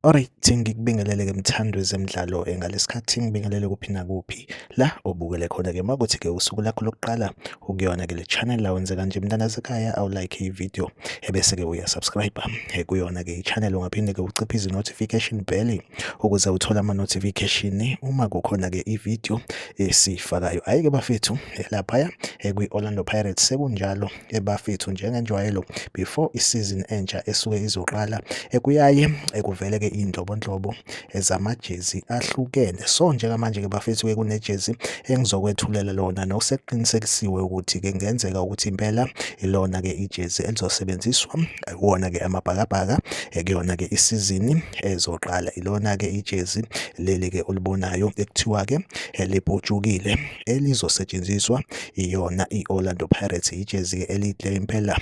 Alright, ngikubingelele-ke mthando wezemidlalo ngalesikhathi ngibingelele kuphi nakuphi la obukele khona-ke makuthi-ke usuku lakho lokuqala ukuyona-ke le channel la wenze kanje mntanasekhaya awulike i-video ebese-ke uyasubscribe kuyona-ke i-channel ungaphinde-ke uciphe notification bell ukuze uthole ama-notification uma kukhona-ke i-video esiyifakayo. Hhayi-ke bafethu laphaya kwi-Orlando Pirates sekunjalo bafethu njengenjwayelo before isizini entsha esuke izoqala kuyaye kuvele-ke iy'nhlobonhlobo zamajezi ahlukene. So njengamanje-ke bafethu-ke kunejezi engizokwethulela lona nokusekuqinisekisiwe ukuthi-ke kungenzeka ukuthi impela ilona-ke ijezi elizosebenziswa iwona-ke amabhakabhaka kuyona-ke isizini ezoqala. Ilona-ke ijezi leli-ke olibonayo ekuthiwa-ke libhutshukile elizosetshenziswa iyona i-Orlando Pirates. Ijezi-ke elihle impela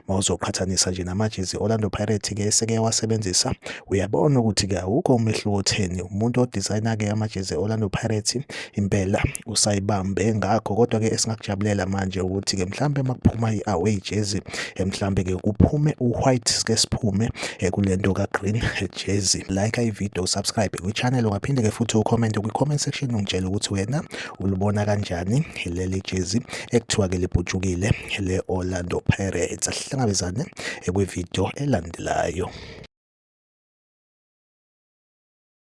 mawuzoqhathanisa nje namajezi Orlando Pirates-ke eseke wasebenzisa uyabona ukuthi-ke awukho umehluko otheni. Umuntu odizayina-ke amajezi Orlando Pirates impela usayibambe ngakho, kodwa-ke esingakujabulela manje ukuthi-ke mhlambe makuphuma i-away jersey mhlambe-ke kuphume u-white sike siphume kulento ka-green jersey. Like ivideo, usubscribe kwi-channel, ungaphinde-ke futhi ucommente kwi-comment section ungitshele ukuthi wena ulibona kanjani leli jezi ekuthiwa-ke libhutshukile le-Orlando Pirates. Asihlangabezane kwivideo elandelayo.